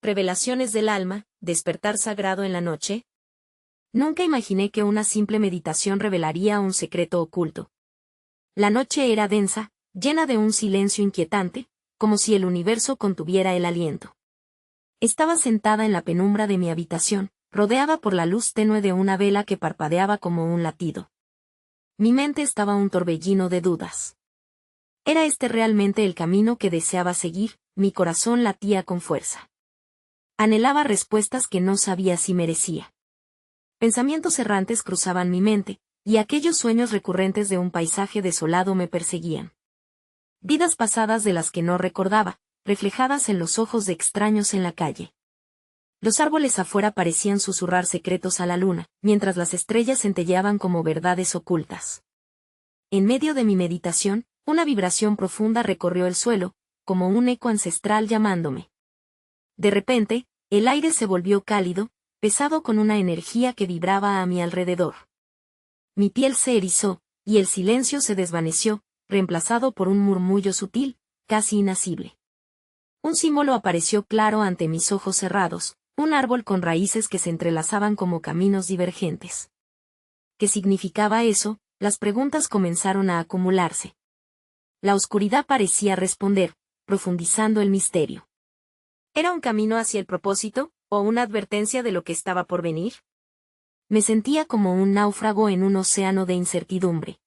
Revelaciones del alma, despertar sagrado en la noche. Nunca imaginé que una simple meditación revelaría un secreto oculto. La noche era densa, llena de un silencio inquietante, como si el universo contuviera el aliento. Estaba sentada en la penumbra de mi habitación, rodeada por la luz tenue de una vela que parpadeaba como un latido. Mi mente estaba un torbellino de dudas. ¿Era este realmente el camino que deseaba seguir? Mi corazón latía con fuerza. Anhelaba respuestas que no sabía si merecía. Pensamientos errantes cruzaban mi mente, y aquellos sueños recurrentes de un paisaje desolado me perseguían. Vidas pasadas de las que no recordaba, reflejadas en los ojos de extraños en la calle. Los árboles afuera parecían susurrar secretos a la luna, mientras las estrellas centelleaban como verdades ocultas. En medio de mi meditación, una vibración profunda recorrió el suelo, como un eco ancestral llamándome. De repente, el aire se volvió cálido, pesado con una energía que vibraba a mi alrededor. Mi piel se erizó, y el silencio se desvaneció, reemplazado por un murmullo sutil, casi inasible. Un símbolo apareció claro ante mis ojos cerrados, un árbol con raíces que se entrelazaban como caminos divergentes. ¿Qué significaba eso? Las preguntas comenzaron a acumularse. La oscuridad parecía responder, profundizando el misterio. ¿Era un camino hacia el propósito, o una advertencia de lo que estaba por venir? Me sentía como un náufrago en un océano de incertidumbre.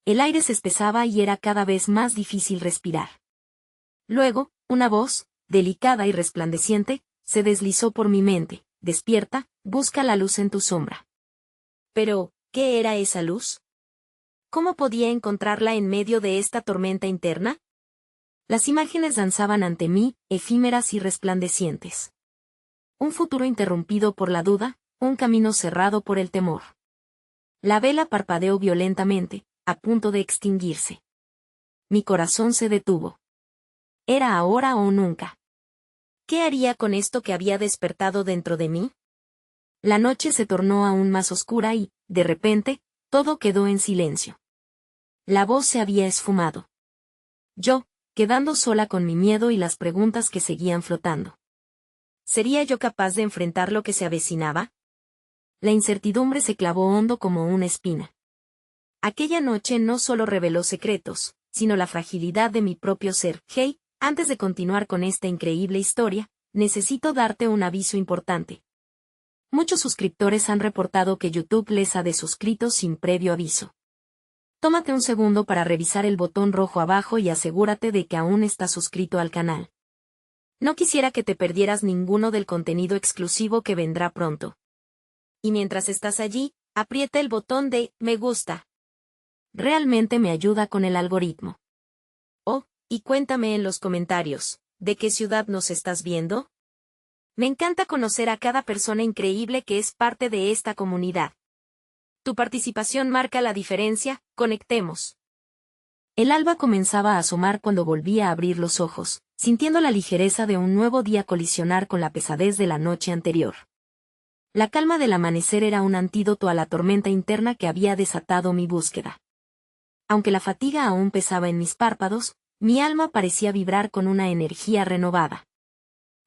El aire se espesaba y era cada vez más difícil respirar. Luego, una voz, delicada y resplandeciente, se deslizó por mi mente. Despierta, busca la luz en tu sombra. Pero, ¿qué era esa luz? ¿Cómo podía encontrarla en medio de esta tormenta interna? Las imágenes danzaban ante mí, efímeras y resplandecientes. Un futuro interrumpido por la duda, un camino cerrado por el temor. La vela parpadeó violentamente, a punto de extinguirse. Mi corazón se detuvo. ¿Era ahora o nunca? ¿Qué haría con esto que había despertado dentro de mí? La noche se tornó aún más oscura y, de repente, todo quedó en silencio. La voz se había esfumado. Yo, quedando sola con mi miedo y las preguntas que seguían flotando. ¿Sería yo capaz de enfrentar lo que se avecinaba? La incertidumbre se clavó hondo como una espina. Aquella noche no solo reveló secretos, sino la fragilidad de mi propio ser. Hey, antes de continuar con esta increíble historia, necesito darte un aviso importante. Muchos suscriptores han reportado que YouTube les ha desuscrito sin previo aviso. Tómate un segundo para revisar el botón rojo abajo y asegúrate de que aún estás suscrito al canal. No quisiera que te perdieras ninguno del contenido exclusivo que vendrá pronto. Y mientras estás allí, aprieta el botón de me gusta. Realmente me ayuda con el algoritmo. Oh, y cuéntame en los comentarios, ¿de qué ciudad nos estás viendo? Me encanta conocer a cada persona increíble que es parte de esta comunidad. Tu participación marca la diferencia, conectemos. El alba comenzaba a asomar cuando volví a abrir los ojos, sintiendo la ligereza de un nuevo día colisionar con la pesadez de la noche anterior. La calma del amanecer era un antídoto a la tormenta interna que había desatado mi búsqueda. Aunque la fatiga aún pesaba en mis párpados, mi alma parecía vibrar con una energía renovada.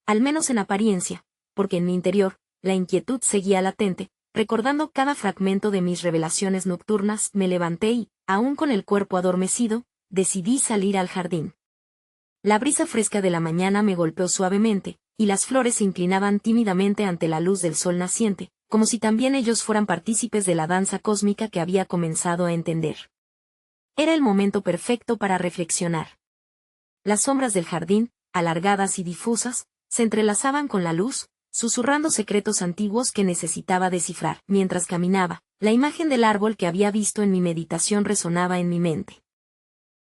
Al menos en apariencia, porque en mi interior, la inquietud seguía latente. Recordando cada fragmento de mis revelaciones nocturnas, me levanté y, aún con el cuerpo adormecido, decidí salir al jardín. La brisa fresca de la mañana me golpeó suavemente, y las flores se inclinaban tímidamente ante la luz del sol naciente, como si también ellos fueran partícipes de la danza cósmica que había comenzado a entender. Era el momento perfecto para reflexionar. Las sombras del jardín, alargadas y difusas, se entrelazaban con la luz, susurrando secretos antiguos que necesitaba descifrar. Mientras caminaba, la imagen del árbol que había visto en mi meditación resonaba en mi mente.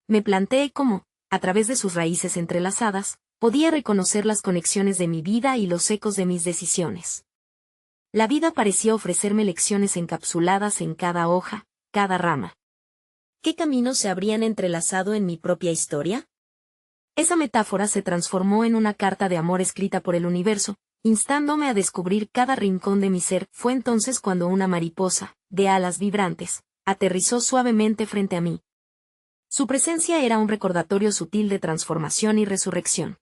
Me planteé cómo, a través de sus raíces entrelazadas, podía reconocer las conexiones de mi vida y los ecos de mis decisiones. La vida parecía ofrecerme lecciones encapsuladas en cada hoja, cada rama. ¿Qué caminos se habrían entrelazado en mi propia historia? Esa metáfora se transformó en una carta de amor escrita por el universo, instándome a descubrir cada rincón de mi ser. Fue entonces cuando una mariposa, de alas vibrantes, aterrizó suavemente frente a mí. Su presencia era un recordatorio sutil de transformación y resurrección.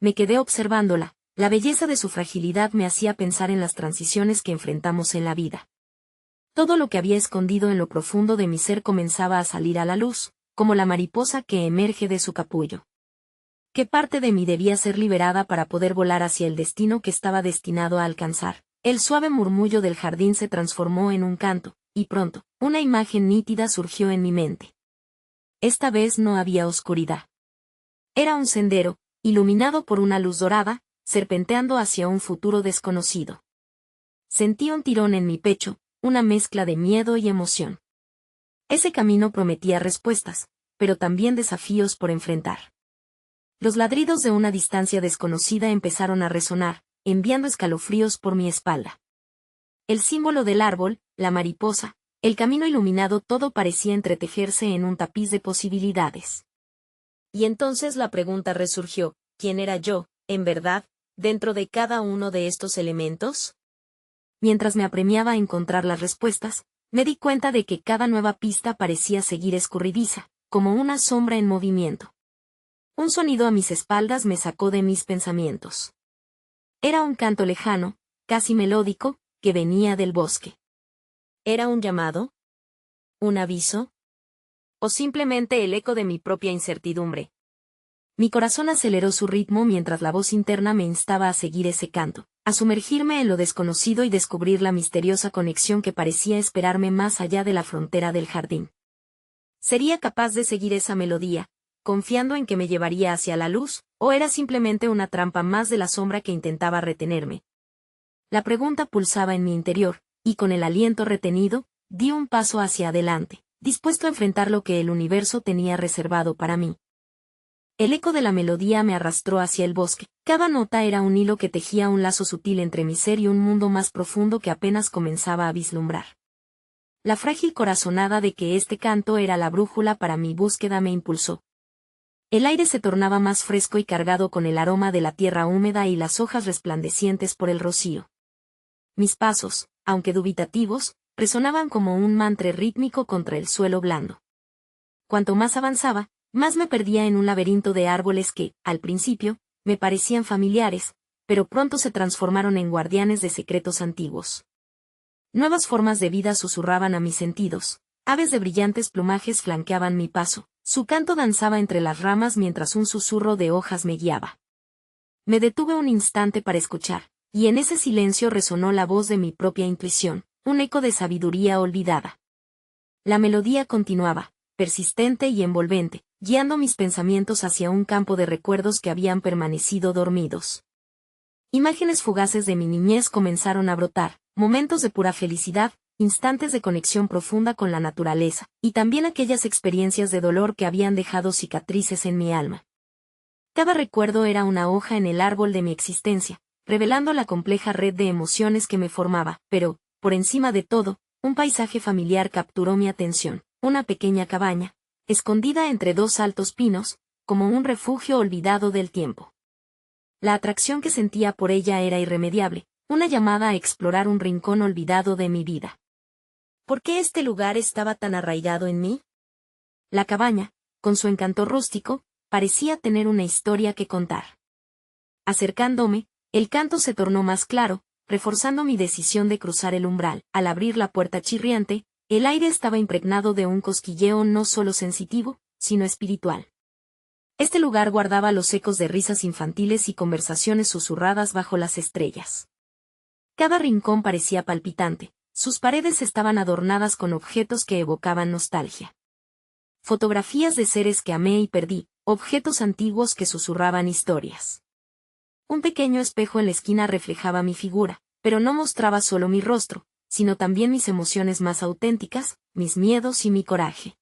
Me quedé observándola, La belleza de su fragilidad me hacía pensar en las transiciones que enfrentamos en la vida. Todo lo que había escondido en lo profundo de mi ser comenzaba a salir a la luz, como la mariposa que emerge de su capullo. ¿Qué parte de mí debía ser liberada para poder volar hacia el destino que estaba destinado a alcanzar? El suave murmullo del jardín se transformó en un canto, y pronto, una imagen nítida surgió en mi mente. Esta vez no había oscuridad. Era un sendero, iluminado por una luz dorada, serpenteando hacia un futuro desconocido. Sentí un tirón en mi pecho, una mezcla de miedo y emoción. Ese camino prometía respuestas, pero también desafíos por enfrentar. Los ladridos de una distancia desconocida empezaron a resonar, enviando escalofríos por mi espalda. El símbolo del árbol, la mariposa, el camino iluminado, todo parecía entretejerse en un tapiz de posibilidades. Y entonces la pregunta resurgió: ¿quién era yo, en verdad, dentro de cada uno de estos elementos? Mientras me apremiaba a encontrar las respuestas, me di cuenta de que cada nueva pista parecía seguir escurridiza, como una sombra en movimiento. Un sonido a mis espaldas me sacó de mis pensamientos. Era un canto lejano, casi melódico, que venía del bosque. ¿Era un llamado? ¿Un aviso? ¿O simplemente el eco de mi propia incertidumbre? Mi corazón aceleró su ritmo mientras la voz interna me instaba a seguir ese canto, a sumergirme en lo desconocido y descubrir la misteriosa conexión que parecía esperarme más allá de la frontera del jardín. ¿Sería capaz de seguir esa melodía, confiando en que me llevaría hacia la luz, o era simplemente una trampa más de la sombra que intentaba retenerme? La pregunta pulsaba en mi interior, y con el aliento retenido, di un paso hacia adelante, dispuesto a enfrentar lo que el universo tenía reservado para mí. El eco de la melodía me arrastró hacia el bosque. Cada nota era un hilo que tejía un lazo sutil entre mi ser y un mundo más profundo que apenas comenzaba a vislumbrar. La frágil corazonada de que este canto era la brújula para mi búsqueda me impulsó. El aire se tornaba más fresco y cargado con el aroma de la tierra húmeda y las hojas resplandecientes por el rocío. Mis pasos, aunque dubitativos, resonaban como un mantra rítmico contra el suelo blando. Cuanto más avanzaba, más me perdía en un laberinto de árboles que, al principio, me parecían familiares, pero pronto se transformaron en guardianes de secretos antiguos. Nuevas formas de vida susurraban a mis sentidos, aves de brillantes plumajes flanqueaban mi paso, su canto danzaba entre las ramas mientras un susurro de hojas me guiaba. Me detuve un instante para escuchar, y en ese silencio resonó la voz de mi propia intuición, un eco de sabiduría olvidada. La melodía continuaba, persistente y envolvente, guiando mis pensamientos hacia un campo de recuerdos que habían permanecido dormidos. Imágenes fugaces de mi niñez comenzaron a brotar, momentos de pura felicidad, instantes de conexión profunda con la naturaleza, y también aquellas experiencias de dolor que habían dejado cicatrices en mi alma. Cada recuerdo era una hoja en el árbol de mi existencia, revelando la compleja red de emociones que me formaba, pero, por encima de todo, un paisaje familiar capturó mi atención, una pequeña cabaña, escondida entre dos altos pinos, como un refugio olvidado del tiempo. La atracción que sentía por ella era irremediable, una llamada a explorar un rincón olvidado de mi vida. ¿Por qué este lugar estaba tan arraigado en mí? La cabaña, con su encanto rústico, parecía tener una historia que contar. Acercándome, el canto se tornó más claro, reforzando mi decisión de cruzar el umbral. Al abrir la puerta chirriante, el aire estaba impregnado de un cosquilleo no solo sensitivo, sino espiritual. Este lugar guardaba los ecos de risas infantiles y conversaciones susurradas bajo las estrellas. Cada rincón parecía palpitante, sus paredes estaban adornadas con objetos que evocaban nostalgia. Fotografías de seres que amé y perdí, objetos antiguos que susurraban historias. Un pequeño espejo en la esquina reflejaba mi figura, pero no mostraba solo mi rostro, sino también mis emociones más auténticas, mis miedos y mi coraje.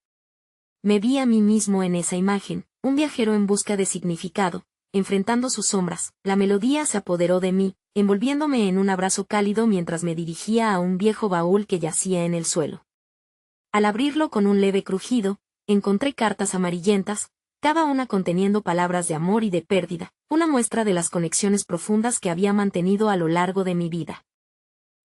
Me vi a mí mismo en esa imagen, un viajero en busca de significado, enfrentando sus sombras. La melodía se apoderó de mí, envolviéndome en un abrazo cálido mientras me dirigía a un viejo baúl que yacía en el suelo. Al abrirlo con un leve crujido, encontré cartas amarillentas, cada una conteniendo palabras de amor y de pérdida, una muestra de las conexiones profundas que había mantenido a lo largo de mi vida.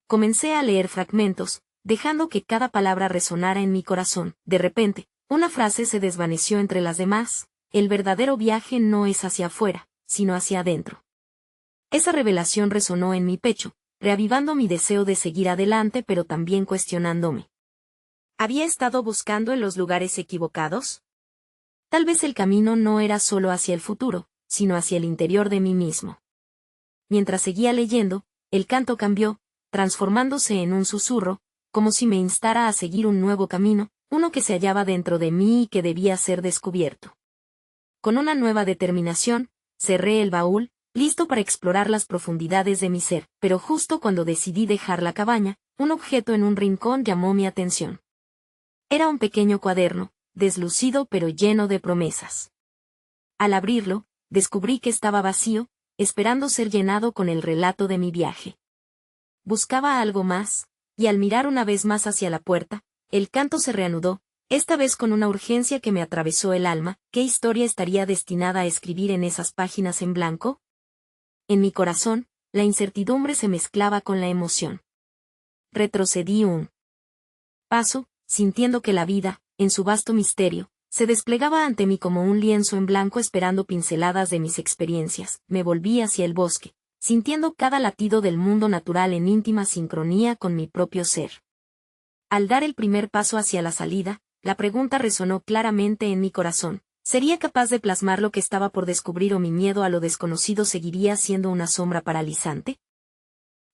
Comencé a leer fragmentos, dejando que cada palabra resonara en mi corazón. De repente, una frase se desvaneció entre las demás: el verdadero viaje no es hacia afuera, sino hacia adentro. Esa revelación resonó en mi pecho, reavivando mi deseo de seguir adelante pero también cuestionándome. ¿Había estado buscando en los lugares equivocados? Tal vez el camino no era solo hacia el futuro, sino hacia el interior de mí mismo. Mientras seguía leyendo, el canto cambió, transformándose en un susurro, como si me instara a seguir un nuevo camino, uno que se hallaba dentro de mí y que debía ser descubierto. Con una nueva determinación, cerré el baúl, listo para explorar las profundidades de mi ser, pero justo cuando decidí dejar la cabaña, un objeto en un rincón llamó mi atención. Era un pequeño cuaderno, deslucido pero lleno de promesas. Al abrirlo, descubrí que estaba vacío, esperando ser llenado con el relato de mi viaje. Buscaba algo más, y al mirar una vez más hacia la puerta, el canto se reanudó, esta vez con una urgencia que me atravesó el alma. ¿Qué historia estaría destinada a escribir en esas páginas en blanco? En mi corazón, la incertidumbre se mezclaba con la emoción. Retrocedí un paso, sintiendo que la vida, en su vasto misterio, se desplegaba ante mí como un lienzo en blanco esperando pinceladas de mis experiencias. Me volví hacia el bosque, sintiendo cada latido del mundo natural en íntima sincronía con mi propio ser. Al dar el primer paso hacia la salida, la pregunta resonó claramente en mi corazón. ¿Sería capaz de plasmar lo que estaba por descubrir o mi miedo a lo desconocido seguiría siendo una sombra paralizante?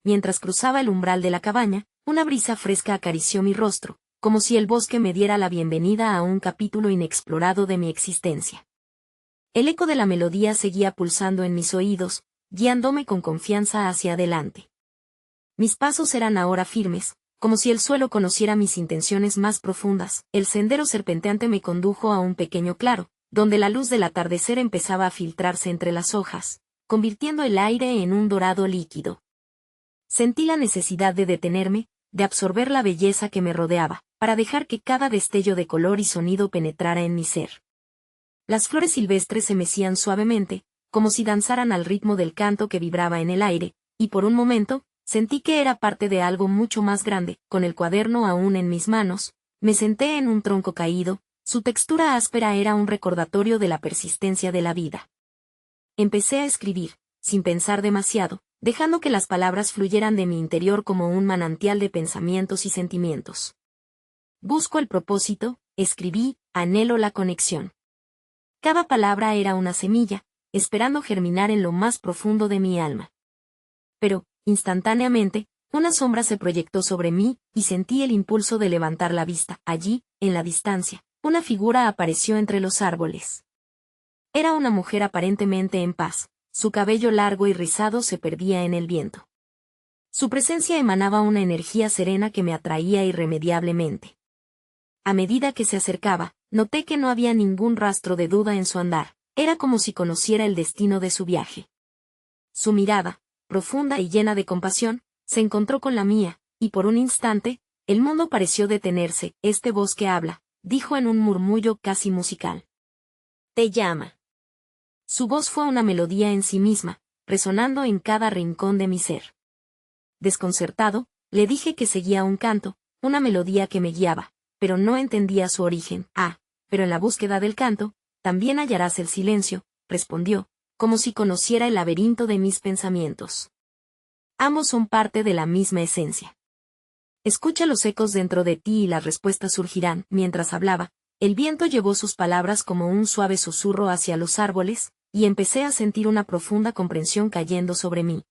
Mientras cruzaba el umbral de la cabaña, una brisa fresca acarició mi rostro, como si el bosque me diera la bienvenida a un capítulo inexplorado de mi existencia. El eco de la melodía seguía pulsando en mis oídos, guiándome con confianza hacia adelante. Mis pasos eran ahora firmes, como si el suelo conociera mis intenciones más profundas. El sendero serpenteante me condujo a un pequeño claro, donde la luz del atardecer empezaba a filtrarse entre las hojas, convirtiendo el aire en un dorado líquido. Sentí la necesidad de detenerme, de absorber la belleza que me rodeaba, para dejar que cada destello de color y sonido penetrara en mi ser. Las flores silvestres se mecían suavemente, como si danzaran al ritmo del canto que vibraba en el aire, y por un momento, sentí que era parte de algo mucho más grande. Con el cuaderno aún en mis manos, me senté en un tronco caído, su textura áspera era un recordatorio de la persistencia de la vida. Empecé a escribir, sin pensar demasiado, dejando que las palabras fluyeran de mi interior como un manantial de pensamientos y sentimientos. Busco el propósito, escribí, anhelo la conexión. Cada palabra era una semilla, esperando germinar en lo más profundo de mi alma. Pero, instantáneamente, una sombra se proyectó sobre mí, y sentí el impulso de levantar la vista. Allí, en la distancia, una figura apareció entre los árboles. Era una mujer aparentemente en paz, su cabello largo y rizado se perdía en el viento. Su presencia emanaba una energía serena que me atraía irremediablemente. A medida que se acercaba, noté que no había ningún rastro de duda en su andar, era como si conociera el destino de su viaje. Su mirada, profunda y llena de compasión, se encontró con la mía, y por un instante, el mundo pareció detenerse. Este bosque habla, dijo en un murmullo casi musical. Te llama. Su voz fue una melodía en sí misma, resonando en cada rincón de mi ser. Desconcertado, le dije que seguía un canto, una melodía que me guiaba, pero no entendía su origen. Pero en la búsqueda del canto, también hallarás el silencio, respondió, como si conociera el laberinto de mis pensamientos. Ambos son parte de la misma esencia. Escucha los ecos dentro de ti y las respuestas surgirán. Mientras hablaba, el viento llevó sus palabras como un suave susurro hacia los árboles, y empecé a sentir una profunda comprensión cayendo sobre mí.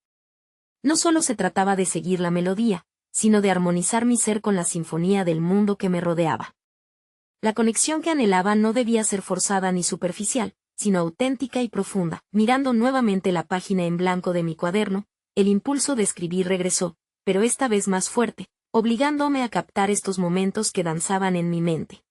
No solo se trataba de seguir la melodía, sino de armonizar mi ser con la sinfonía del mundo que me rodeaba. La conexión que anhelaba no debía ser forzada ni superficial, sino auténtica y profunda. Mirando nuevamente la página en blanco de mi cuaderno, el impulso de escribir regresó, pero esta vez más fuerte, obligándome a captar estos momentos que danzaban en mi mente.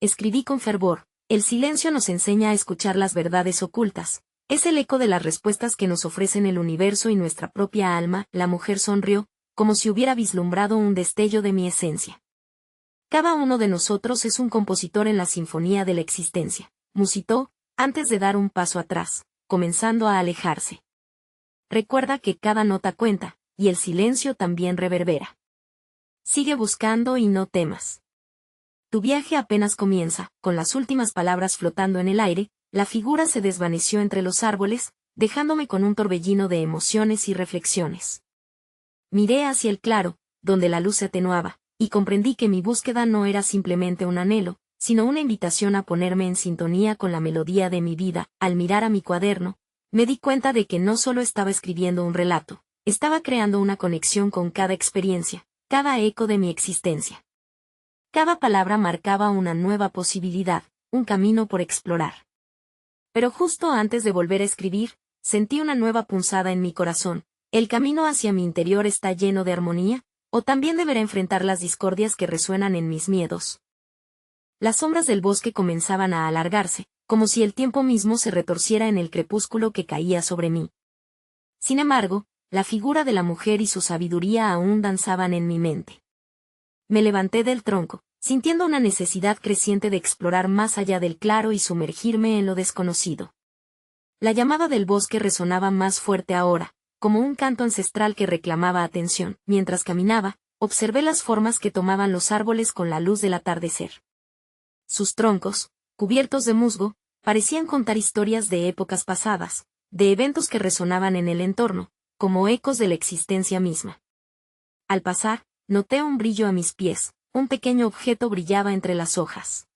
Escribí con fervor. El silencio nos enseña a escuchar las verdades ocultas. Es el eco de las respuestas que nos ofrecen el universo y nuestra propia alma. La mujer sonrió, como si hubiera vislumbrado un destello de mi esencia. Cada uno de nosotros es un compositor en la sinfonía de la existencia, musitó, antes de dar un paso atrás, comenzando a alejarse. Recuerda que cada nota cuenta, y el silencio también reverbera. Sigue buscando y no temas. Tu viaje apenas comienza. Con las últimas palabras flotando en el aire, la figura se desvaneció entre los árboles, dejándome con un torbellino de emociones y reflexiones. Miré hacia el claro, donde la luz se atenuaba, y comprendí que mi búsqueda no era simplemente un anhelo, sino una invitación a ponerme en sintonía con la melodía de mi vida. Al mirar a mi cuaderno, me di cuenta de que no solo estaba escribiendo un relato, estaba creando una conexión con cada experiencia, cada eco de mi existencia. Cada palabra marcaba una nueva posibilidad, un camino por explorar. Pero justo antes de volver a escribir, sentí una nueva punzada en mi corazón. ¿El camino hacia mi interior está lleno de armonía, o también deberé enfrentar las discordias que resuenan en mis miedos? Las sombras del bosque comenzaban a alargarse, como si el tiempo mismo se retorciera en el crepúsculo que caía sobre mí. Sin embargo, la figura de la mujer y su sabiduría aún danzaban en mi mente. Me levanté del tronco, sintiendo una necesidad creciente de explorar más allá del claro y sumergirme en lo desconocido. La llamada del bosque resonaba más fuerte ahora, como un canto ancestral que reclamaba atención. Mientras caminaba, observé las formas que tomaban los árboles con la luz del atardecer. Sus troncos, cubiertos de musgo, parecían contar historias de épocas pasadas, de eventos que resonaban en el entorno, como ecos de la existencia misma. Al pasar, noté un brillo a mis pies, un pequeño objeto brillaba entre las hojas.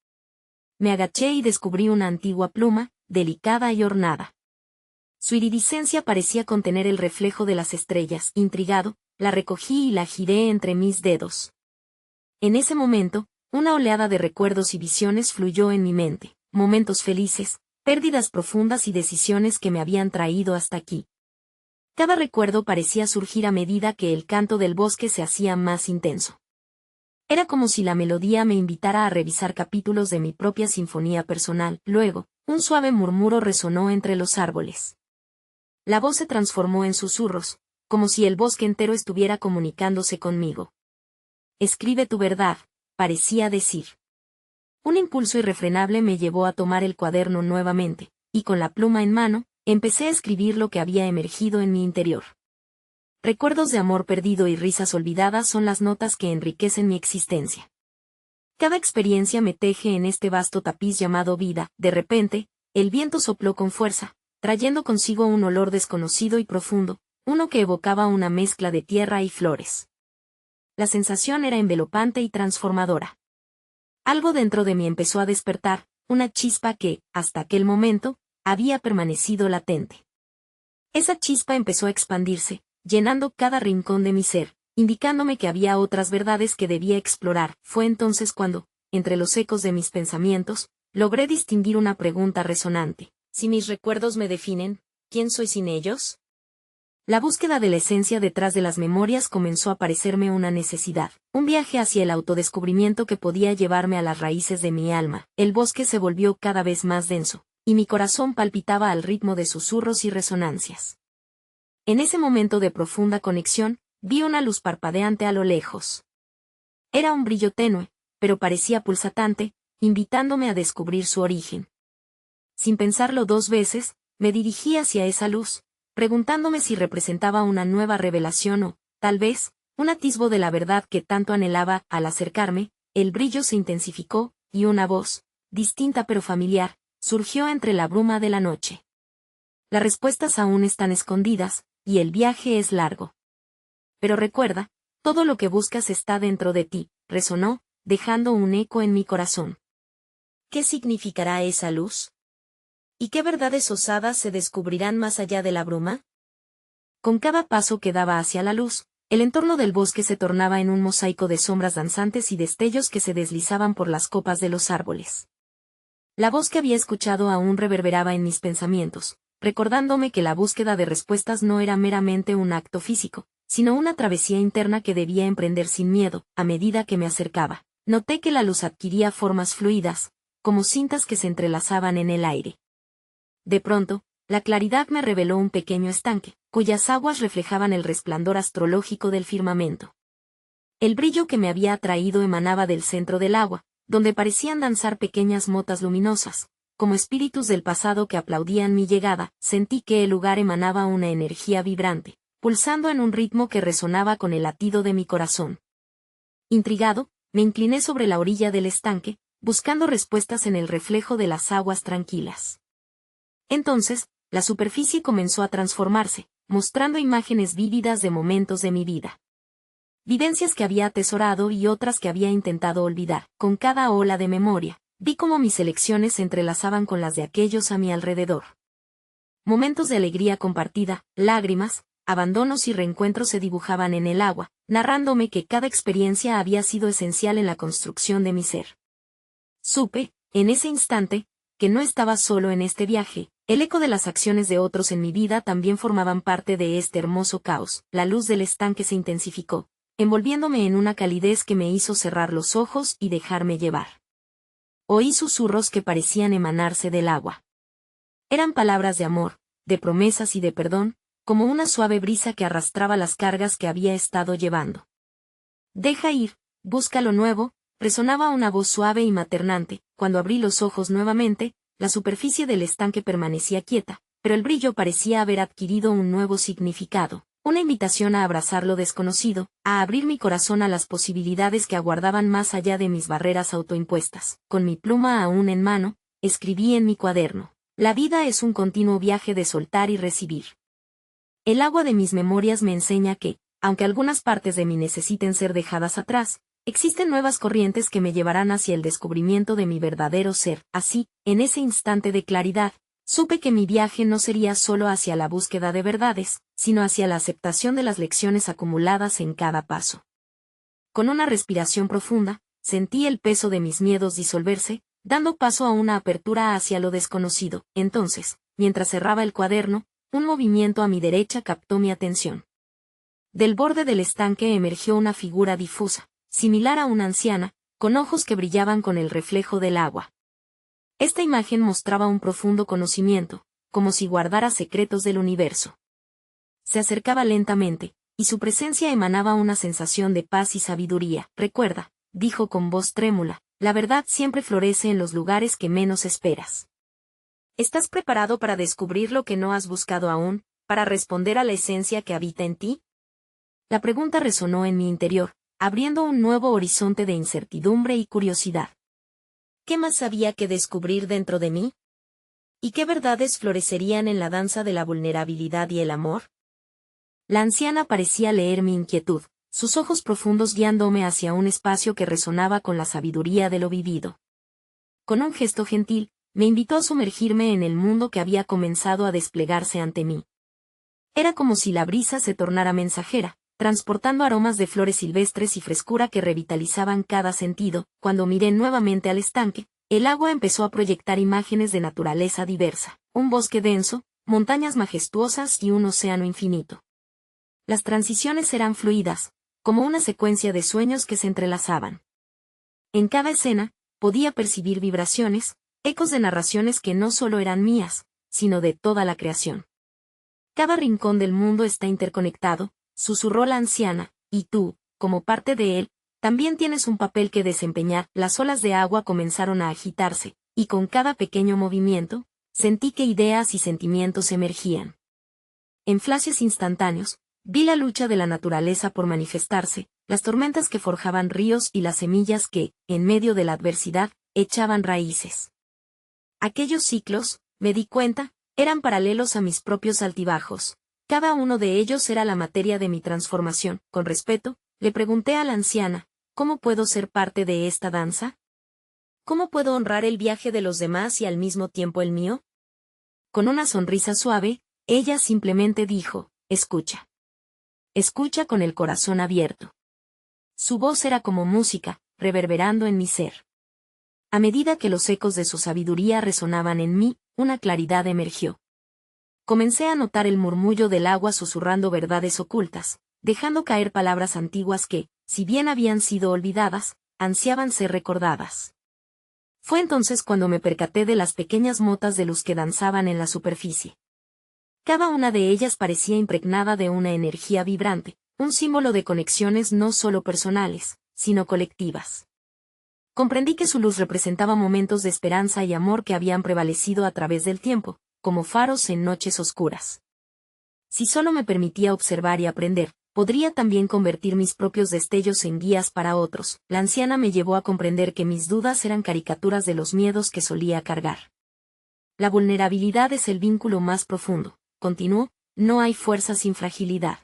Me agaché y descubrí una antigua pluma, delicada y ornada. Su iridiscencia parecía contener el reflejo de las estrellas. Intrigado, la recogí y la giré entre mis dedos. En ese momento, una oleada de recuerdos y visiones fluyó en mi mente, momentos felices, pérdidas profundas y decisiones que me habían traído hasta aquí. Cada recuerdo parecía surgir a medida que el canto del bosque se hacía más intenso. Era como si la melodía me invitara a revisar capítulos de mi propia sinfonía personal. Luego, un suave murmuro resonó entre los árboles. La voz se transformó en susurros, como si el bosque entero estuviera comunicándose conmigo. Escribe tu verdad, parecía decir. Un impulso irrefrenable me llevó a tomar el cuaderno nuevamente, y con la pluma en mano, empecé a escribir lo que había emergido en mi interior. Recuerdos de amor perdido y risas olvidadas son las notas que enriquecen mi existencia. Cada experiencia me teje en este vasto tapiz llamado vida. De repente, el viento sopló con fuerza, trayendo consigo un olor desconocido y profundo, uno que evocaba una mezcla de tierra y flores. La sensación era envelopante y transformadora. Algo dentro de mí empezó a despertar, una chispa que, hasta aquel momento, había permanecido latente. Esa chispa empezó a expandirse, llenando cada rincón de mi ser, indicándome que había otras verdades que debía explorar. Fue entonces cuando, entre los ecos de mis pensamientos, logré distinguir una pregunta resonante. Si mis recuerdos me definen, ¿quién soy sin ellos? La búsqueda de la esencia detrás de las memorias comenzó a parecerme una necesidad, un viaje hacia el autodescubrimiento que podía llevarme a las raíces de mi alma. El bosque se volvió cada vez más denso, y mi corazón palpitaba al ritmo de susurros y resonancias. En ese momento de profunda conexión, vi una luz parpadeante a lo lejos. Era un brillo tenue, pero parecía pulsatante, invitándome a descubrir su origen. Sin pensarlo dos veces, me dirigí hacia esa luz, preguntándome si representaba una nueva revelación o, tal vez, un atisbo de la verdad que tanto anhelaba. Al acercarme, el brillo se intensificó, y una voz, distinta pero familiar, surgió entre la bruma de la noche. Las respuestas aún están escondidas, y el viaje es largo. Pero recuerda, todo lo que buscas está dentro de ti, resonó, dejando un eco en mi corazón. ¿Qué significará esa luz? ¿Y qué verdades osadas se descubrirán más allá de la bruma? Con cada paso que daba hacia la luz, el entorno del bosque se tornaba en un mosaico de sombras danzantes y destellos que se deslizaban por las copas de los árboles. La voz que había escuchado aún reverberaba en mis pensamientos, recordándome que la búsqueda de respuestas no era meramente un acto físico, sino una travesía interna que debía emprender sin miedo. A medida que me acercaba, noté que la luz adquiría formas fluidas, como cintas que se entrelazaban en el aire. De pronto, la claridad me reveló un pequeño estanque, cuyas aguas reflejaban el resplandor astrológico del firmamento. El brillo que me había atraído emanaba del centro del agua, donde parecían danzar pequeñas motas luminosas, como espíritus del pasado que aplaudían mi llegada. Sentí que el lugar emanaba una energía vibrante, pulsando en un ritmo que resonaba con el latido de mi corazón. Intrigado, me incliné sobre la orilla del estanque, buscando respuestas en el reflejo de las aguas tranquilas. Entonces, la superficie comenzó a transformarse, mostrando imágenes vívidas de momentos de mi vida. Vivencias que había atesorado y otras que había intentado olvidar. Con cada ola de memoria, vi cómo mis elecciones se entrelazaban con las de aquellos a mi alrededor. Momentos de alegría compartida, lágrimas, abandonos y reencuentros se dibujaban en el agua, narrándome que cada experiencia había sido esencial en la construcción de mi ser. Supe, en ese instante, que no estaba solo en este viaje. El eco de las acciones de otros en mi vida también formaban parte de este hermoso caos. La luz del estanque se intensificó, envolviéndome en una calidez que me hizo cerrar los ojos y dejarme llevar. Oí susurros que parecían emanarse del agua. Eran palabras de amor, de promesas y de perdón, como una suave brisa que arrastraba las cargas que había estado llevando. Deja ir, busca lo nuevo, resonaba una voz suave y maternante. Cuando abrí los ojos nuevamente, la superficie del estanque permanecía quieta, pero el brillo parecía haber adquirido un nuevo significado, una invitación a abrazar lo desconocido, a abrir mi corazón a las posibilidades que aguardaban más allá de mis barreras autoimpuestas. Con mi pluma aún en mano, escribí en mi cuaderno: la vida es un continuo viaje de soltar y recibir. El agua de mis memorias me enseña que, aunque algunas partes de mí necesiten ser dejadas atrás, existen nuevas corrientes que me llevarán hacia el descubrimiento de mi verdadero ser. Así, en ese instante de claridad, supe que mi viaje no sería solo hacia la búsqueda de verdades, sino hacia la aceptación de las lecciones acumuladas en cada paso. Con una respiración profunda, sentí el peso de mis miedos disolverse, dando paso a una apertura hacia lo desconocido. Entonces, mientras cerraba el cuaderno, un movimiento a mi derecha captó mi atención. Del borde del estanque emergió una figura difusa, similar a una anciana, con ojos que brillaban con el reflejo del agua. Esta imagen mostraba un profundo conocimiento, como si guardara secretos del universo. Se acercaba lentamente, y su presencia emanaba una sensación de paz y sabiduría. Recuerda, dijo con voz trémula, la verdad siempre florece en los lugares que menos esperas. ¿Estás preparado para descubrir lo que no has buscado aún, para responder a la esencia que habita en ti? La pregunta resonó en mi interior, abriendo un nuevo horizonte de incertidumbre y curiosidad. ¿Qué más había que descubrir dentro de mí? ¿Y qué verdades florecerían en la danza de la vulnerabilidad y el amor? La anciana parecía leer mi inquietud, sus ojos profundos guiándome hacia un espacio que resonaba con la sabiduría de lo vivido. Con un gesto gentil, me invitó a sumergirme en el mundo que había comenzado a desplegarse ante mí. Era como si la brisa se tornara mensajera, transportando aromas de flores silvestres y frescura que revitalizaban cada sentido. Cuando miré nuevamente al estanque, el agua empezó a proyectar imágenes de naturaleza diversa, un bosque denso, montañas majestuosas y un océano infinito. Las transiciones eran fluidas, como una secuencia de sueños que se entrelazaban. En cada escena, podía percibir vibraciones, ecos de narraciones que no solo eran mías, sino de toda la creación. Cada rincón del mundo está interconectado, susurró la anciana, y tú, como parte de él, también tienes un papel que desempeñar. Las olas de agua comenzaron a agitarse, y con cada pequeño movimiento, sentí que ideas y sentimientos emergían. En flashes instantáneos, vi la lucha de la naturaleza por manifestarse, las tormentas que forjaban ríos y las semillas que, en medio de la adversidad, echaban raíces. Aquellos ciclos, me di cuenta, eran paralelos a mis propios altibajos. Cada uno de ellos era la materia de mi transformación. Con respeto, le pregunté a la anciana, ¿cómo puedo ser parte de esta danza? ¿Cómo puedo honrar el viaje de los demás y al mismo tiempo el mío? Con una sonrisa suave, ella simplemente dijo, escucha. Escucha con el corazón abierto. Su voz era como música, reverberando en mi ser. A medida que los ecos de su sabiduría resonaban en mí, una claridad emergió. Comencé a notar el murmullo del agua susurrando verdades ocultas, dejando caer palabras antiguas que, si bien habían sido olvidadas, ansiaban ser recordadas. Fue entonces cuando me percaté de las pequeñas motas de luz que danzaban en la superficie. Cada una de ellas parecía impregnada de una energía vibrante, un símbolo de conexiones no solo personales, sino colectivas. Comprendí que su luz representaba momentos de esperanza y amor que habían prevalecido a través del tiempo, como faros en noches oscuras. Si solo me permitía observar y aprender, podría también convertir mis propios destellos en guías para otros. La anciana me llevó a comprender que mis dudas eran caricaturas de los miedos que solía cargar. La vulnerabilidad es el vínculo más profundo, continuó, no hay fuerza sin fragilidad.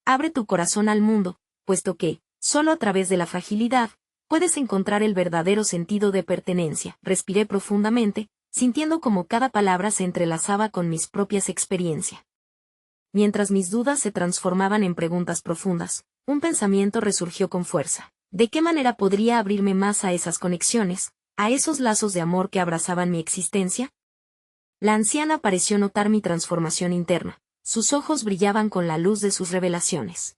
Abre tu corazón al mundo, puesto que, solo a través de la fragilidad, puedes encontrar el verdadero sentido de pertenencia. Respiré profundamente, sintiendo como cada palabra se entrelazaba con mis propias experiencias. Mientras mis dudas se transformaban en preguntas profundas, un pensamiento resurgió con fuerza. ¿De qué manera podría abrirme más a esas conexiones, a esos lazos de amor que abrazaban mi existencia? La anciana pareció notar mi transformación interna. Sus ojos brillaban con la luz de sus revelaciones.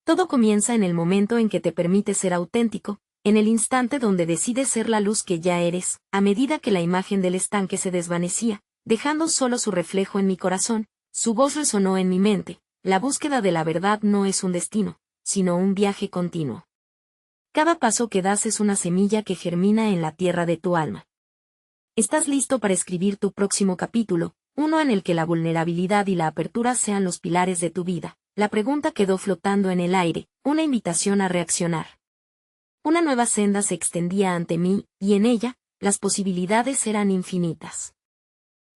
Todo comienza en el momento en que te permites ser auténtico, en el instante donde decides ser la luz que ya eres, a medida que la imagen del estanque se desvanecía, dejando solo su reflejo en mi corazón, su voz resonó en mi mente. La búsqueda de la verdad no es un destino, sino un viaje continuo. Cada paso que das es una semilla que germina en la tierra de tu alma. Estás listo para escribir tu próximo capítulo, uno en el que la vulnerabilidad y la apertura sean los pilares de tu vida. La pregunta quedó flotando en el aire, una invitación a reaccionar. Una nueva senda se extendía ante mí, y en ella, las posibilidades eran infinitas.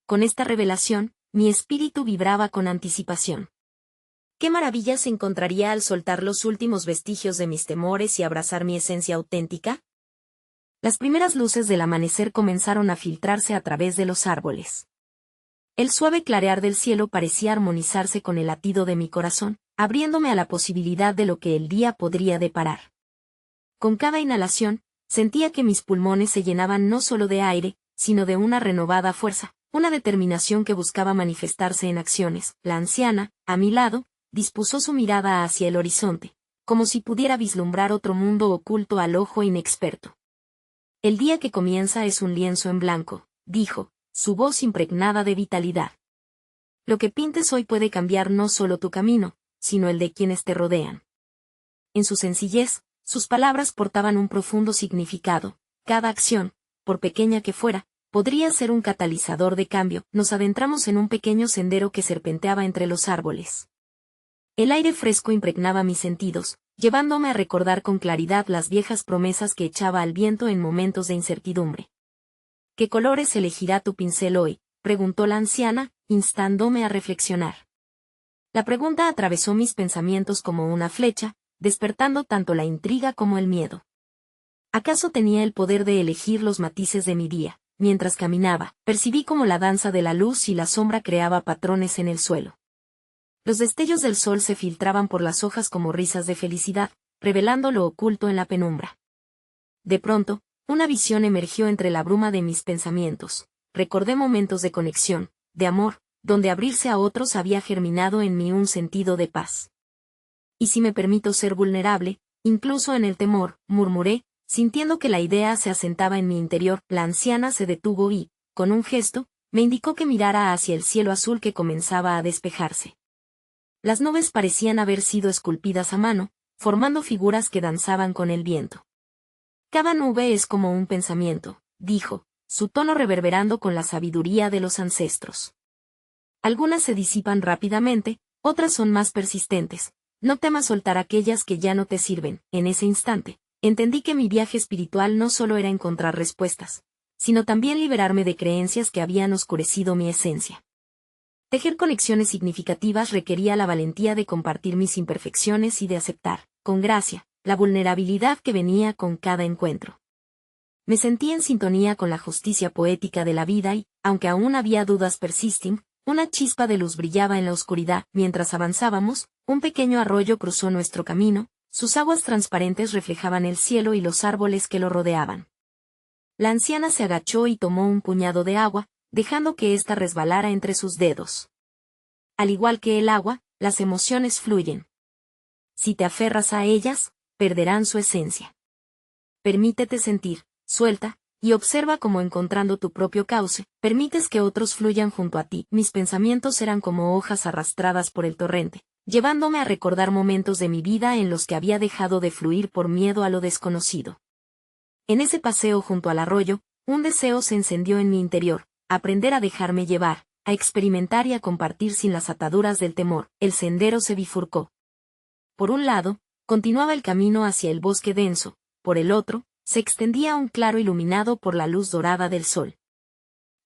Con esta revelación, mi espíritu vibraba con anticipación. ¿Qué maravillas encontraría al soltar los últimos vestigios de mis temores y abrazar mi esencia auténtica? Las primeras luces del amanecer comenzaron a filtrarse a través de los árboles. El suave clarear del cielo parecía armonizarse con el latido de mi corazón, abriéndome a la posibilidad de lo que el día podría deparar. Con cada inhalación, sentía que mis pulmones se llenaban no solo de aire, sino de una renovada fuerza, una determinación que buscaba manifestarse en acciones. La anciana, a mi lado, dispuso su mirada hacia el horizonte, como si pudiera vislumbrar otro mundo oculto al ojo inexperto. El día que comienza es un lienzo en blanco, dijo, su voz impregnada de vitalidad. Lo que pintes hoy puede cambiar no solo tu camino, sino el de quienes te rodean. En su sencillez, sus palabras portaban un profundo significado. Cada acción, por pequeña que fuera, podría ser un catalizador de cambio. Nos adentramos en un pequeño sendero que serpenteaba entre los árboles. El aire fresco impregnaba mis sentidos, llevándome a recordar con claridad las viejas promesas que echaba al viento en momentos de incertidumbre. ¿Qué colores elegirá tu pincel hoy?, preguntó la anciana, instándome a reflexionar. La pregunta atravesó mis pensamientos como una flecha, despertando tanto la intriga como el miedo. ¿Acaso tenía el poder de elegir los matices de mi día? Mientras caminaba, percibí cómo la danza de la luz y la sombra creaba patrones en el suelo. Los destellos del sol se filtraban por las hojas como risas de felicidad, revelando lo oculto en la penumbra. De pronto, una visión emergió entre la bruma de mis pensamientos. Recordé momentos de conexión, de amor, donde abrirse a otros había germinado en mí un sentido de paz. ¿Y si me permito ser vulnerable, incluso en el temor?, murmuré, sintiendo que la idea se asentaba en mi interior. La anciana se detuvo y, con un gesto, me indicó que mirara hacia el cielo azul que comenzaba a despejarse. Las nubes parecían haber sido esculpidas a mano, formando figuras que danzaban con el viento. Cada nube es como un pensamiento, dijo, su tono reverberando con la sabiduría de los ancestros. Algunas se disipan rápidamente, otras son más persistentes. No temas soltar aquellas que ya no te sirven. En ese instante, entendí que mi viaje espiritual no solo era encontrar respuestas, sino también liberarme de creencias que habían oscurecido mi esencia. Tejer conexiones significativas requería la valentía de compartir mis imperfecciones y de aceptar, con gracia, la vulnerabilidad que venía con cada encuentro. Me sentí en sintonía con la justicia poética de la vida y, aunque aún había dudas persisten, una chispa de luz brillaba en la oscuridad. Mientras avanzábamos, un pequeño arroyo cruzó nuestro camino, sus aguas transparentes reflejaban el cielo y los árboles que lo rodeaban. La anciana se agachó y tomó un puñado de agua, dejando que ésta resbalara entre sus dedos. Al igual que el agua, las emociones fluyen. Si te aferras a ellas, perderán su esencia. Permítete sentir, suelta, y observa cómo encontrando tu propio cauce, permites que otros fluyan junto a ti. Mis pensamientos eran como hojas arrastradas por el torrente, llevándome a recordar momentos de mi vida en los que había dejado de fluir por miedo a lo desconocido. En ese paseo junto al arroyo, un deseo se encendió en mi interior, aprender a dejarme llevar, a experimentar y a compartir sin las ataduras del temor. El sendero se bifurcó. Por un lado, continuaba el camino hacia el bosque denso, por el otro, se extendía un claro iluminado por la luz dorada del sol.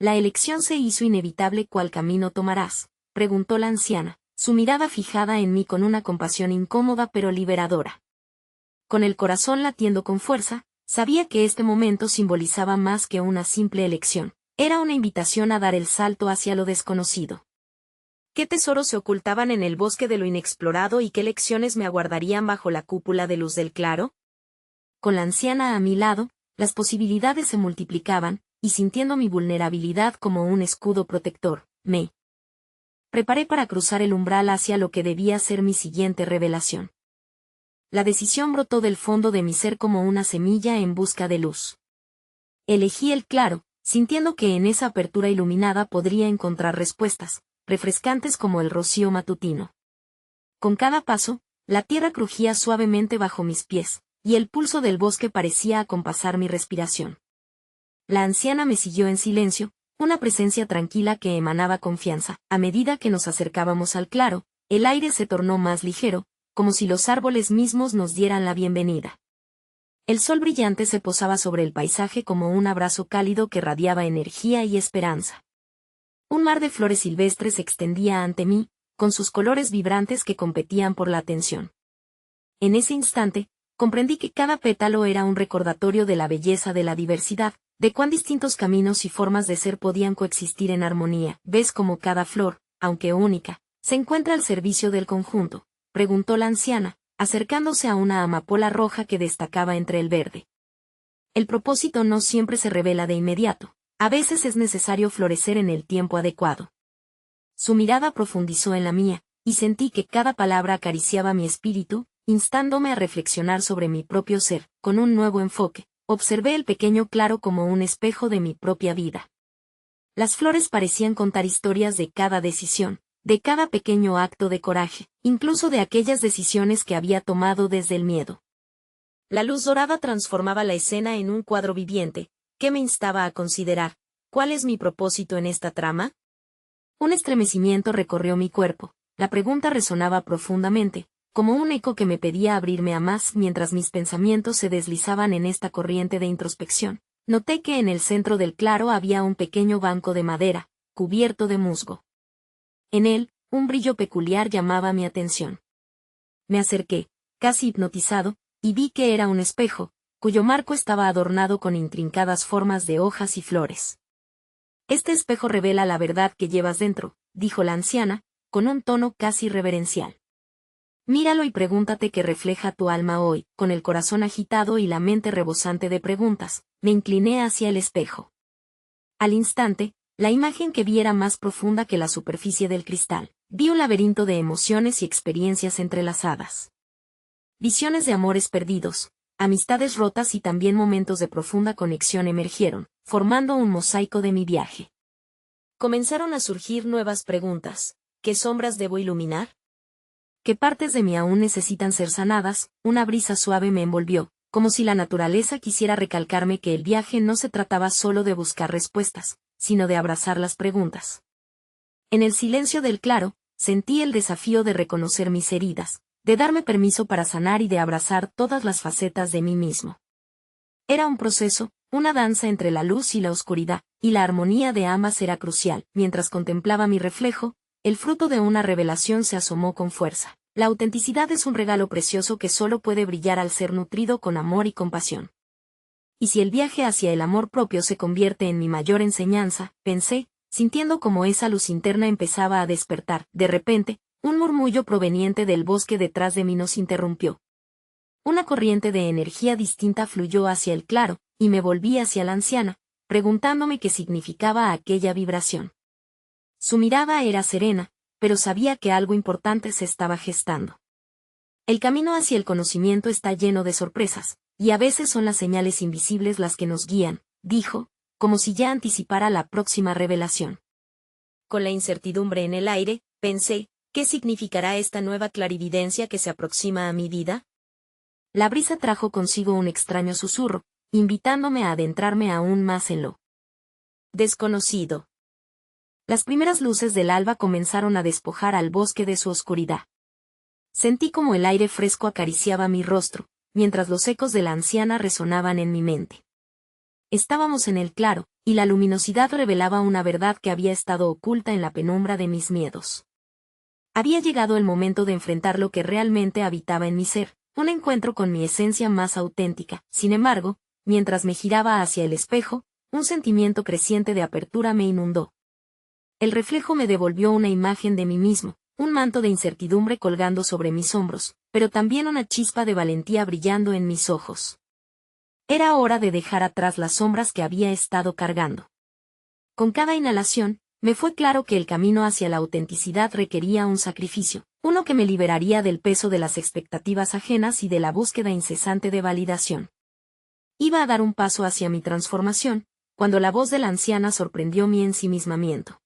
La elección se hizo inevitable. ¿Cuál camino tomarás?, preguntó la anciana, su mirada fijada en mí con una compasión incómoda pero liberadora. Con el corazón latiendo con fuerza, sabía que este momento simbolizaba más que una simple elección. Era una invitación a dar el salto hacia lo desconocido. ¿Qué tesoros se ocultaban en el bosque de lo inexplorado y qué lecciones me aguardarían bajo la cúpula de luz del claro? Con la anciana a mi lado, las posibilidades se multiplicaban, y sintiendo mi vulnerabilidad como un escudo protector, me preparé para cruzar el umbral hacia lo que debía ser mi siguiente revelación. La decisión brotó del fondo de mi ser como una semilla en busca de luz. Elegí el claro, sintiendo que en esa apertura iluminada podría encontrar respuestas, refrescantes como el rocío matutino. Con cada paso, la tierra crujía suavemente bajo mis pies, y el pulso del bosque parecía acompasar mi respiración. La anciana me siguió en silencio, una presencia tranquila que emanaba confianza. A medida que nos acercábamos al claro, el aire se tornó más ligero, como si los árboles mismos nos dieran la bienvenida. El sol brillante se posaba sobre el paisaje como un abrazo cálido que radiaba energía y esperanza. Un mar de flores silvestres se extendía ante mí, con sus colores vibrantes que competían por la atención. En ese instante, comprendí que cada pétalo era un recordatorio de la belleza de la diversidad, de cuán distintos caminos y formas de ser podían coexistir en armonía. ¿Ves cómo cada flor, aunque única, se encuentra al servicio del conjunto?, preguntó la anciana, acercándose a una amapola roja que destacaba entre el verde. El propósito no siempre se revela de inmediato, a veces es necesario florecer en el tiempo adecuado. Su mirada profundizó en la mía, y sentí que cada palabra acariciaba mi espíritu, instándome a reflexionar sobre mi propio ser. Con un nuevo enfoque, observé el pequeño claro como un espejo de mi propia vida. Las flores parecían contar historias de cada decisión, de cada pequeño acto de coraje, incluso de aquellas decisiones que había tomado desde el miedo. La luz dorada transformaba la escena en un cuadro viviente, que me instaba a considerar, ¿cuál es mi propósito en esta trama? Un estremecimiento recorrió mi cuerpo, la pregunta resonaba profundamente, como un eco que me pedía abrirme a más. Mientras mis pensamientos se deslizaban en esta corriente de introspección, noté que en el centro del claro había un pequeño banco de madera, cubierto de musgo. En él, un brillo peculiar llamaba mi atención. Me acerqué, casi hipnotizado, y vi que era un espejo, cuyo marco estaba adornado con intrincadas formas de hojas y flores. Este espejo revela la verdad que llevas dentro, dijo la anciana, con un tono casi reverencial. Míralo y pregúntate qué refleja tu alma hoy. Con el corazón agitado y la mente rebosante de preguntas, me incliné hacia el espejo. Al instante, la imagen que vi era más profunda que la superficie del cristal. Vi un laberinto de emociones y experiencias entrelazadas. Visiones de amores perdidos, amistades rotas y también momentos de profunda conexión emergieron, formando un mosaico de mi viaje. Comenzaron a surgir nuevas preguntas. ¿Qué sombras debo iluminar? ¿Qué partes de mí aún necesitan ser sanadas? Una brisa suave me envolvió, como si la naturaleza quisiera recalcarme que el viaje no se trataba solo de buscar respuestas, sino de abrazar las preguntas. En el silencio del claro, sentí el desafío de reconocer mis heridas, de darme permiso para sanar y de abrazar todas las facetas de mí mismo. Era un proceso, una danza entre la luz y la oscuridad, y la armonía de ambas era crucial. Mientras contemplaba mi reflejo, el fruto de una revelación se asomó con fuerza. La autenticidad es un regalo precioso que solo puede brillar al ser nutrido con amor y compasión. Y si el viaje hacia el amor propio se convierte en mi mayor enseñanza, pensé, sintiendo como esa luz interna empezaba a despertar. De repente, un murmullo proveniente del bosque detrás de mí nos interrumpió. Una corriente de energía distinta fluyó hacia el claro, y me volví hacia la anciana, preguntándome qué significaba aquella vibración. Su mirada era serena, pero sabía que algo importante se estaba gestando. El camino hacia el conocimiento está lleno de sorpresas, y a veces son las señales invisibles las que nos guían, dijo, como si ya anticipara la próxima revelación. Con la incertidumbre en el aire, pensé, ¿qué significará esta nueva clarividencia que se aproxima a mi vida? La brisa trajo consigo un extraño susurro, invitándome a adentrarme aún más en lo desconocido. Las primeras luces del alba comenzaron a despojar al bosque de su oscuridad. Sentí como el aire fresco acariciaba mi rostro, mientras los ecos de la anciana resonaban en mi mente. Estábamos en el claro, y la luminosidad revelaba una verdad que había estado oculta en la penumbra de mis miedos. Había llegado el momento de enfrentar lo que realmente habitaba en mi ser, un encuentro con mi esencia más auténtica. Sin embargo, mientras me giraba hacia el espejo, un sentimiento creciente de apertura me inundó. El reflejo me devolvió una imagen de mí mismo, un manto de incertidumbre colgando sobre mis hombros, pero también una chispa de valentía brillando en mis ojos. Era hora de dejar atrás las sombras que había estado cargando. Con cada inhalación, me fue claro que el camino hacia la autenticidad requería un sacrificio, uno que me liberaría del peso de las expectativas ajenas y de la búsqueda incesante de validación. Iba a dar un paso hacia mi transformación, cuando la voz de la anciana sorprendió mi ensimismamiento.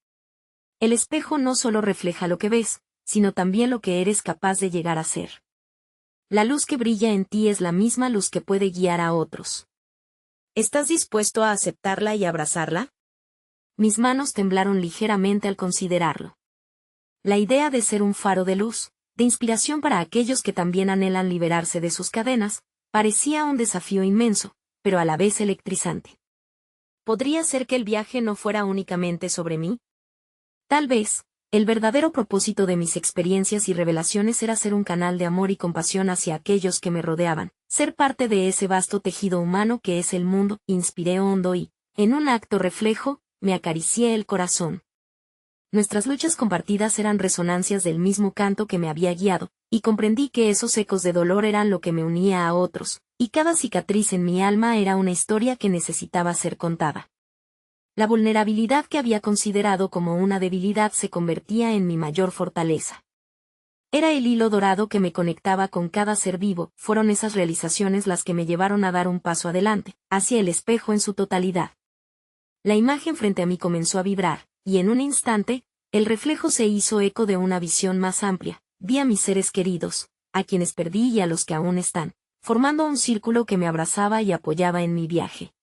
El espejo no solo refleja lo que ves, sino también lo que eres capaz de llegar a ser. La luz que brilla en ti es la misma luz que puede guiar a otros. ¿Estás dispuesto a aceptarla y abrazarla? Mis manos temblaron ligeramente al considerarlo. La idea de ser un faro de luz, de inspiración para aquellos que también anhelan liberarse de sus cadenas, parecía un desafío inmenso, pero a la vez electrizante. ¿Podría ser que el viaje no fuera únicamente sobre mí? Tal vez, el verdadero propósito de mis experiencias y revelaciones era ser un canal de amor y compasión hacia aquellos que me rodeaban, ser parte de ese vasto tejido humano que es el mundo. Inspiré hondo y, en un acto reflejo, me acaricié el corazón. Nuestras luchas compartidas eran resonancias del mismo canto que me había guiado, y comprendí que esos ecos de dolor eran lo que me unía a otros, y cada cicatriz en mi alma era una historia que necesitaba ser contada. La vulnerabilidad que había considerado como una debilidad se convertía en mi mayor fortaleza. Era el hilo dorado que me conectaba con cada ser vivo. Fueron esas realizaciones las que me llevaron a dar un paso adelante, hacia el espejo en su totalidad. La imagen frente a mí comenzó a vibrar, y en un instante, el reflejo se hizo eco de una visión más amplia. Vi a mis seres queridos, a quienes perdí y a los que aún están, formando un círculo que me abrazaba y apoyaba en mi viaje.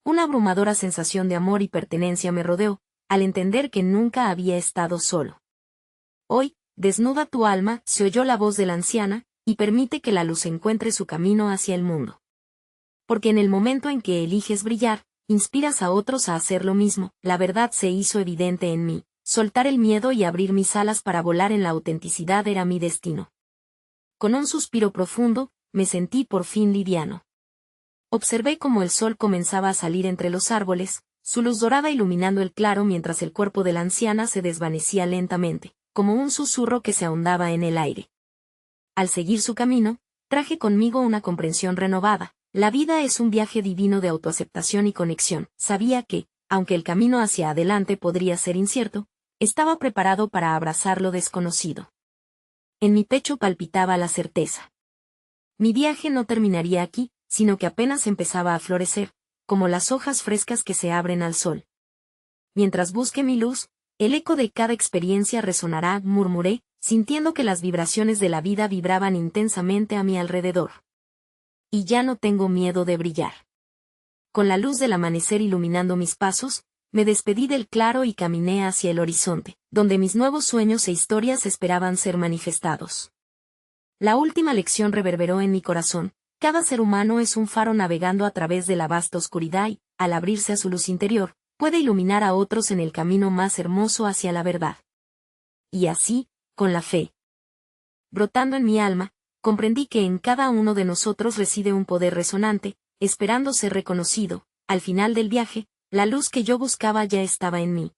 Una abrumadora sensación de amor y pertenencia me rodeó, al entender que nunca había estado solo. Hoy, desnuda tu alma, se oyó la voz de la anciana, y permite que la luz encuentre su camino hacia el mundo. Porque en el momento en que eliges brillar, inspiras a otros a hacer lo mismo. La verdad se hizo evidente en mí. Soltar el miedo y abrir mis alas para volar en la autenticidad era mi destino. Con un suspiro profundo, me sentí por fin liviano. Observé cómo el sol comenzaba a salir entre los árboles, su luz dorada iluminando el claro mientras el cuerpo de la anciana se desvanecía lentamente, como un susurro que se ahondaba en el aire. Al seguir su camino, traje conmigo una comprensión renovada. La vida es un viaje divino de autoaceptación y conexión. Sabía que, aunque el camino hacia adelante podría ser incierto, estaba preparado para abrazar lo desconocido. En mi pecho palpitaba la certeza. Mi viaje no terminaría aquí, sino que apenas empezaba a florecer, como las hojas frescas que se abren al sol. Mientras busque mi luz, el eco de cada experiencia resonará, murmuré, sintiendo que las vibraciones de la vida vibraban intensamente a mi alrededor. Y ya no tengo miedo de brillar. Con la luz del amanecer iluminando mis pasos, me despedí del claro y caminé hacia el horizonte, donde mis nuevos sueños e historias esperaban ser manifestados. La última lección reverberó en mi corazón. Cada ser humano es un faro navegando a través de la vasta oscuridad y, al abrirse a su luz interior, puede iluminar a otros en el camino más hermoso hacia la verdad. Y así, con la fe brotando en mi alma, comprendí que en cada uno de nosotros reside un poder resonante, esperando ser reconocido. Al final del viaje, la luz que yo buscaba ya estaba en mí,